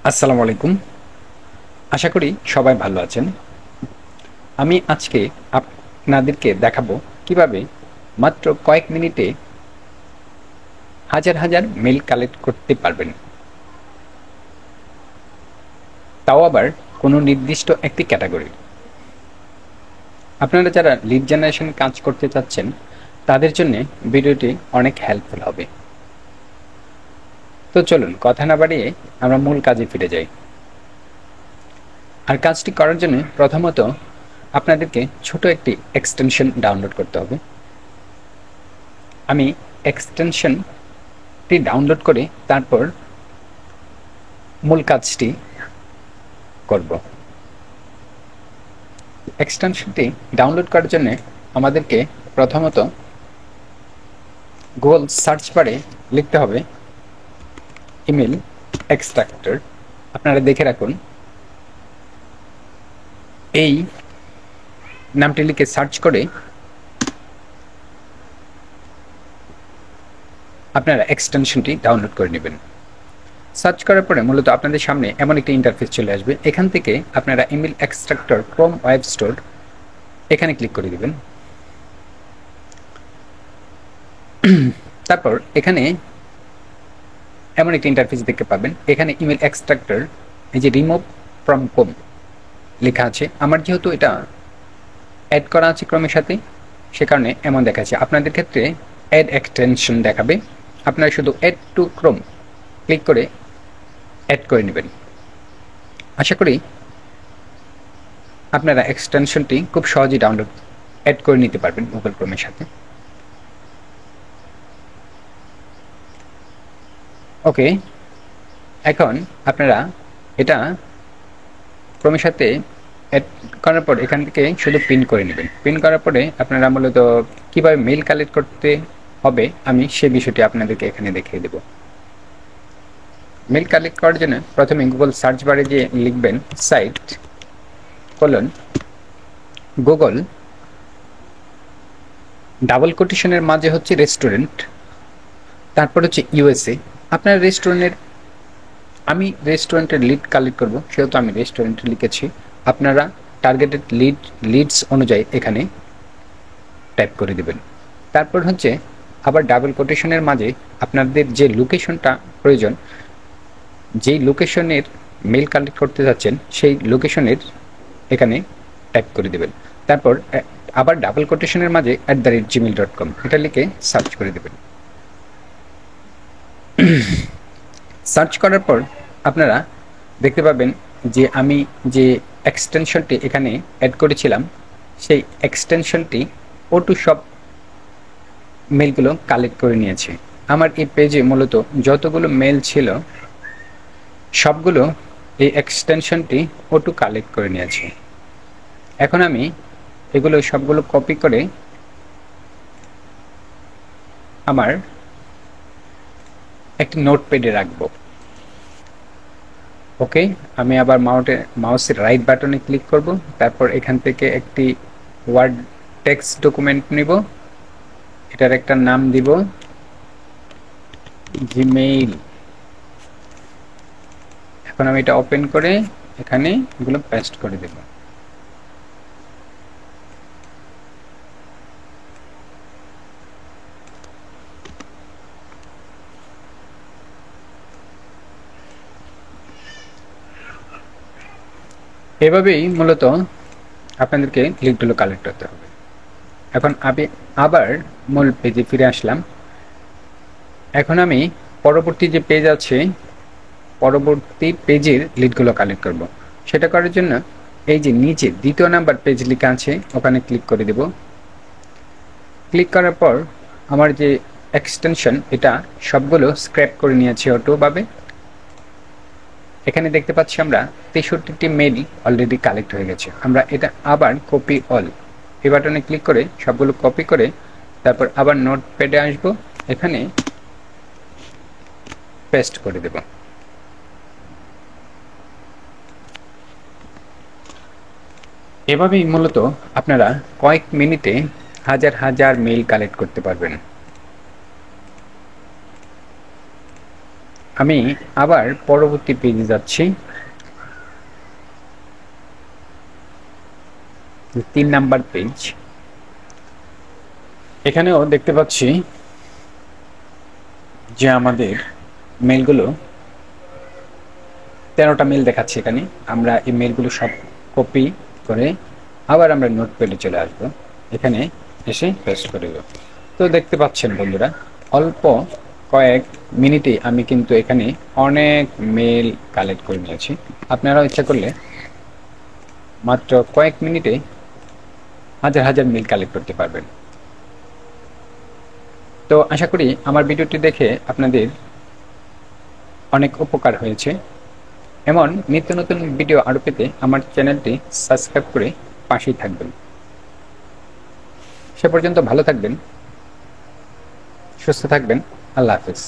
আসসালামু আলাইকুম। আশা করি সবাই ভালো আছেন। আমি আজকে আপনাদেরকে দেখাবো কিভাবে মাত্র কয়েক মিনিটে হাজার হাজার মেল কালেক্ট করতে পারবেন, তাও আবার কোনো নির্দিষ্ট একটি ক্যাটাগরি। আপনারা যারা লিড জেনারেশন কাজ করতে চাচ্ছেন তাদের জন্য ভিডিওটি অনেক হেল্পফুল হবে। তো চলুন কথা না বাড়িয়ে আমরা মূল কাজে ফিরে যাই। আর কাজটি করার জন্য প্রথমত আপনাদেরকে ছোট একটি এক্সটেনশন ডাউনলোড করতে হবে। আমি এক্সটেনশনটি ডাউনলোড করে তারপর মূল কাজটি করব। এক্সটেনশনটি ডাউনলোড করার জন্য আমাদেরকে প্রথমত গুগল সার্চ বারে লিখতে হবে ইমেল এক্সট্রাক্টর। আপনারা দেখে রাখুন, এই নামটি লিখে সার্চ করে আপনারা এক্সটেনশনটি ডাউনলোড করে নেবেন। সার্চ করার পরে মূলত আপনাদের সামনে এমন একটি ইন্টারফেস চলে আসবে। এখান থেকে আপনারা email extractor Chrome web store এখানে ক্লিক করে দেবেন। তারপর এখানে এমন একটি ইন্টারফেস দেখতে পাবেন। এখানে ইমেল এক্সট্রাক্টর এই যে রিমুভ ফ্রম ক্রোম লেখা আছে। আমার যেহেতু এটা অ্যাড করা আছে ক্রমের সাথে, সে কারণে এমন দেখাচ্ছে। আপনাদের ক্ষেত্রে অ্যাড এক্সটেনশন দেখাবে। আপনারা শুধু অ্যাড টু ক্রোম ক্লিক করে অ্যাড করে নেবেন। আশা করি আপনারা এক্সটেনশনটি খুব সহজেই ডাউনলোড অ্যাড করে নিতে পারবেন গুগল ক্রোমের সাথে। ওকে, এখন আপনারা এটা ক্রমের সাথে অ্যাড করার পর এখান থেকে শুধু পিন করে নেবেন। পিন করার পরে আপনারা মূলত কীভাবে মেল কালেক্ট করতে হবে আমি সে বিষয়টি আপনাদেরকে এখানে দেখিয়ে দেব। মেল কালেক্ট করার জন্য প্রথমে গুগল সার্চ বারে গিয়ে লিখবেন সাইট কোলন গুগল ডাবল কোটেশনের মাঝে হচ্ছে রেস্টুরেন্ট, তারপর হচ্ছে ইউএসএ। আপনার রেস্টুরেন্টের, আমি রেস্টুরেন্টের লিড কালেক্ট করব সেহেতু আমি রেস্টুরেন্টে লিখেছি। আপনারা টার্গেটেড লিডস অনুযায়ী এখানে টাইপ করে দেবেন। তারপর হচ্ছে আবার ডাবল কোটেশনের মাঝে আপনাদের যে লোকেশনটা প্রয়োজন, যেই লোকেশনের মেল কালেক্ট করতে যাচ্ছেন সেই লোকেশনের এখানে টাইপ করে দেবেন। তারপর আবার ডাবল কোটেশনের মাঝে @gmail.com এটা লিখে সার্চ করে দেবেন। সার্চ করার পর আপনারা দেখতে পাবেন যে আমি যে এক্সটেনশনটি এখানে অ্যাড করেছিলাম সেই এক্সটেনশনটি ওটু সব মেলগুলো কালেক্ট করে নিয়েছে। আমার এই পেজে মূলত যতগুলো মেল ছিল সবগুলো এই এক্সটেনশনটি ওটু কালেক্ট করে নিয়েছে। এখন আমি এগুলো সবগুলো কপি করে আমার একটি নোটপ্যাডে রাখবো। ওকে, আমি আবার মাউসের রাইট বাটনে ক্লিক করব। তারপর এখান থেকে একটি ওয়ার্ড টেক্সট ডকুমেন্ট নিব, এটার একটা নাম দিব জিমেইল। এখন আমি এটা ওপেন করে এখানে এগুলো পেস্ট করে দেব। এভাবেই মূলত আপনাদেরকে লিঙ্কগুলো কালেক্ট করতে হবে। এখন আমি আবার মূল পেজে ফিরে আসলাম। এখন আমি পরবর্তী যে পেজ আছে পরবর্তী পেজের লিডগুলো কালেক্ট করব। সেটা করার জন্য এই যে নিচে দ্বিতীয় নাম্বার পেজ লেখা আছে ওখানে ক্লিক করে দেব। ক্লিক করার পর আমার যে এক্সটেনশন এটা সবগুলো স্ক্র্যাপ করে নিয়েছে অটোভাবে। এখানে দেখতে পাচ্ছি আমরা 63টি মেল অলরেডি কালেক্ট হয়ে গেছে। আমরা এটা আবার কপি অল এই বাটনে ক্লিক করে সবগুলো কপি করে তারপর আবার নোটপ্যাডে আসব, এখানে পেস্ট করে দেব। এভাবেই মূলত আপনারা কয়েক মিনিটে হাজার হাজার মেইল কালেক্ট করতে পারবেন। আমি আবার পরবর্তী পেজে যাচ্ছি। 3 নাম্বার পেজ। এখানেও দেখতে পাচ্ছি যে আমাদের মেলগুলো 13টা মেল দেখাচ্ছে। এখানে আমরা এই মেলগুলো সব কপি করে আবার আমরা নোটপ্যাডে চলে আসবো, এখানে এসে পেস্ট করে দেব। তো দেখতে পাচ্ছেন বন্ধুরা, অল্প কয়েক মিনিটে আমি কিন্তু এখানে অনেক মেল কালেক্ট করে নিয়েছি। আপনারাও ইচ্ছা করলে মাত্র কয়েক মিনিটে হাজার হাজার মেল কালেক্ট করতে পারবেন। তো আশা করি আমার ভিডিওটি দেখে আপনাদের অনেক উপকার হয়েছে। এমন নিত্য নতুন ভিডিও আরও পেতে আমার চ্যানেলটি সাবস্ক্রাইব করে পাশেই থাকবেন। সে পর্যন্ত ভালো থাকবেন, সুস্থ থাকবেন। আল্লাহ হাফেজ।